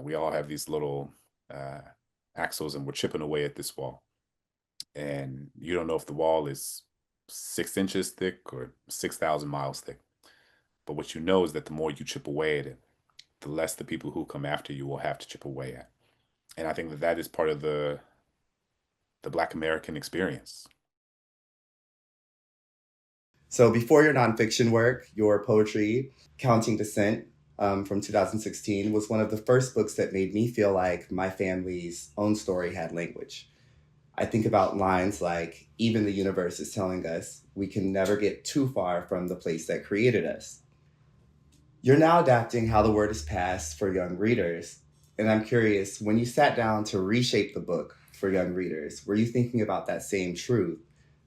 We all have these little uh, axles, and we're chipping away at this wall. And you don't know if the wall is 6 inches thick or 6,000 miles thick. But what you know is that the more you chip away at it, the less the people who come after you will have to chip away at. And I think that that is part of the Black American experience. So before your nonfiction work, your poetry, Counting Descent, from 2016, was one of the first books that made me feel like my family's own story had language. I think about lines like, even the universe is telling us we can never get too far from the place that created us. You're now adapting How the Word is Passed for young readers. And I'm curious, when you sat down to reshape the book for young readers, were you thinking about that same truth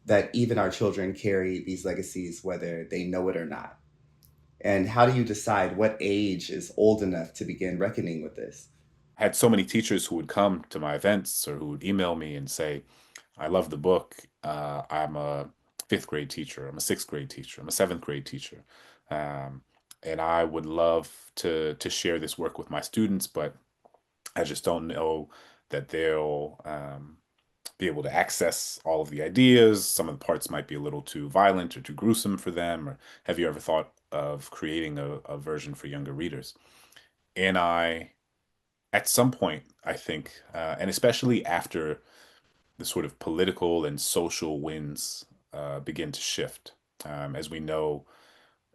that even our children carry these legacies whether they know it or not? And how do you decide what age is old enough to begin reckoning with this? I had so many teachers who would come to my events or who would email me and say, I love the book. I'm a fifth grade teacher. I'm a sixth grade teacher. I'm a seventh grade teacher. Um, and I would love to share this work with my students, but I just don't know that they'll be able to access all of the ideas. Some of the parts might be a little too violent or too gruesome for them. Or have you ever thought of creating a version for younger readers? And at some point, I think, and especially after the sort of political and social winds begin to shift. As we know,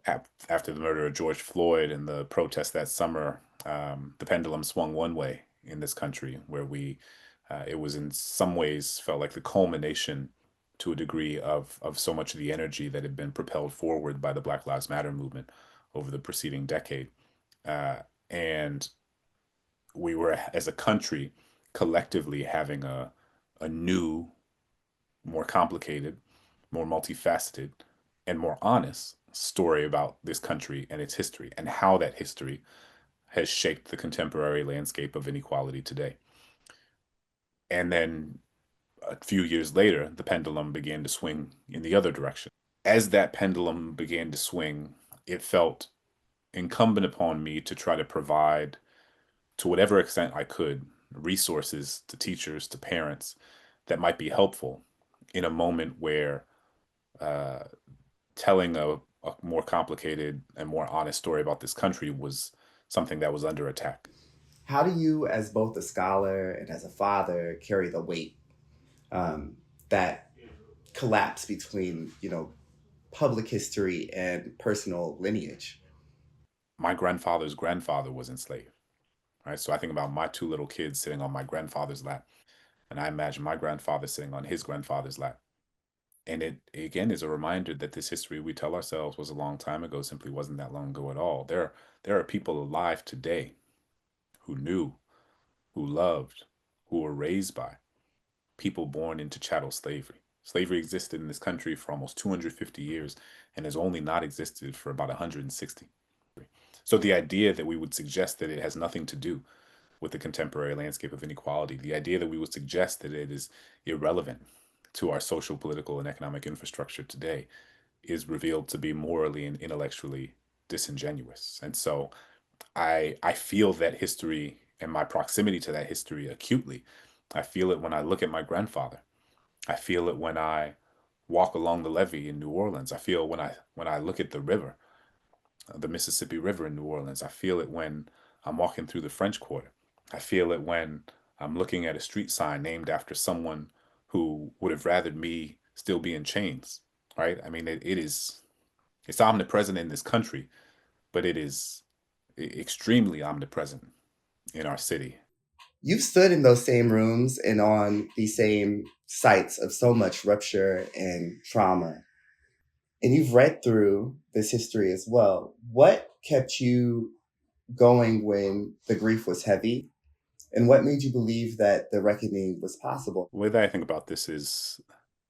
after the murder of George Floyd and the protests that summer, the pendulum swung one way in this country, where it was in some ways felt like the culmination to a degree of so much of the energy that had been propelled forward by the Black Lives Matter movement over the preceding decade. Uh, and we were, as a country, collectively having a new, more complicated, more multifaceted, and more honest story about this country and its history and how that history has shaped the contemporary landscape of inequality today. And then a few years later, the pendulum began to swing in the other direction. As that pendulum began to swing, it felt incumbent upon me to try to provide, to whatever extent I could, resources to teachers, to parents that might be helpful in a moment where uh, telling a more complicated and more honest story about this country was something that was under attack. How do you, as both a scholar and as a father, carry the weight um, that collapse between, public history and personal lineage? My grandfather's grandfather was enslaved, right? So I think about my two little kids sitting on my grandfather's lap, and I imagine my grandfather sitting on his grandfather's lap. And it again is a reminder that this history we tell ourselves was a long time ago simply wasn't that long ago at all. There are people alive today who knew, who loved, who were raised by people born into chattel slavery. Slavery existed in this country for almost 250 years and has only not existed for about 160. So the idea that we would suggest that it has nothing to do with the contemporary landscape of inequality, the idea that we would suggest that it is irrelevant to our social, political, and economic infrastructure today is revealed to be morally and intellectually disingenuous. And so I feel that history and my proximity to that history acutely. I feel it when I look at my grandfather. I feel it when I walk along the levee in New Orleans. I feel when I look at the river, the Mississippi River in New Orleans. I feel it when I'm walking through the French Quarter. I feel it when I'm looking at a street sign named after someone who would have rathered me still be in chains. Right? I mean, it's omnipresent in this country, but it is extremely omnipresent in our city. You've stood in those same rooms and on these same sites of so much rupture and trauma. And you've read through this history as well. What kept you going when the grief was heavy? And what made you believe that the reckoning was possible? The way that I think about this is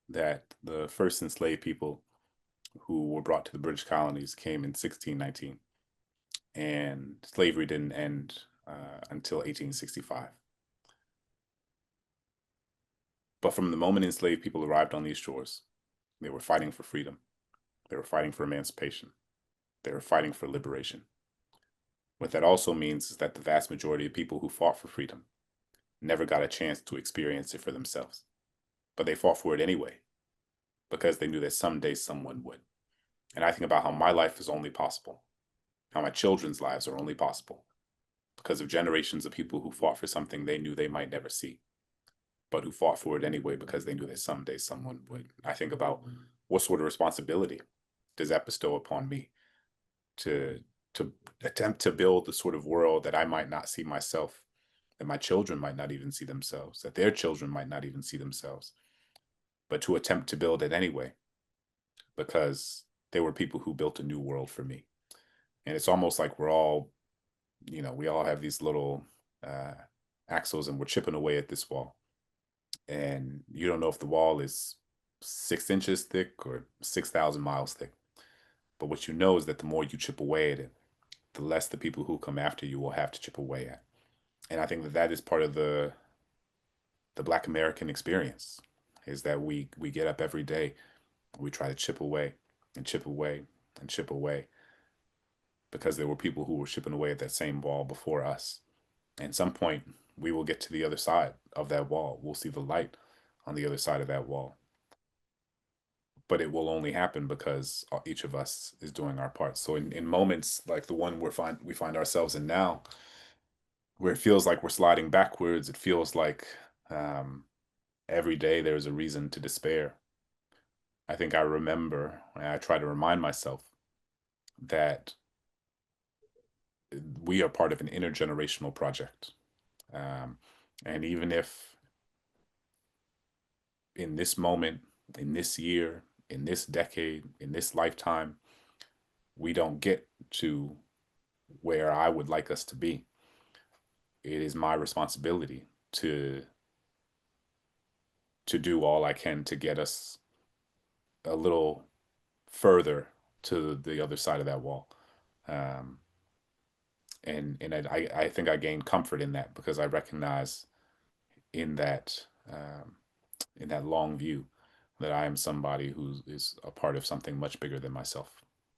that the first enslaved people who were brought to the British colonies came in 1619, and slavery didn't end until 1865. But from the moment enslaved people arrived on these shores, they were fighting for freedom. They were fighting for emancipation. They were fighting for liberation. What that also means is that the vast majority of people who fought for freedom never got a chance to experience it for themselves. But they fought for it anyway because they knew that someday someone would. And I think about how my life is only possible, how my children's lives are only possible because of generations of people who fought for something they knew they might never see, but who fought for it anyway because they knew that someday someone would. I think about what sort of responsibility does that bestow upon me to to attempt to build the sort of world that I might not see myself, that my children might not even see themselves, that their children might not even see themselves, but to attempt to build it anyway because there were people who built a new world for me. And it's almost like we're all, we all have these little uh, axles and we're chipping away at this wall. And you don't know if the wall is 6 inches thick or 6,000 miles thick. But what you know is that the more you chip away at it, the less the people who come after you will have to chip away at. And I think that that is part of the Black American experience, is that we get up every day, we try to chip away and chip away and chip away because there were people who were chipping away at that same wall before us. And at some point, we will get to the other side of that wall. We'll see the light on the other side of that wall. But it will only happen because each of us is doing our part. So in moments like the one we find ourselves in now, where it feels like we're sliding backwards, it feels like um, every day there's a reason to despair. I think I remember, and I try to remind myself that we are part of an intergenerational project. Um, and even if in this moment, in this year, in this decade, in this lifetime, we don't get to where I would like us to be, it is my responsibility to do all I can to get us a little further to the other side of that wall. Um, and I think I gained comfort in that because I recognize in that in that long view that I am somebody who is a part of something much bigger than myself.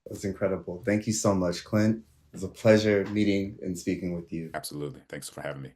That's incredible. Thank you so much, Clint. It was a pleasure meeting and speaking with you. Absolutely. Thanks for having me.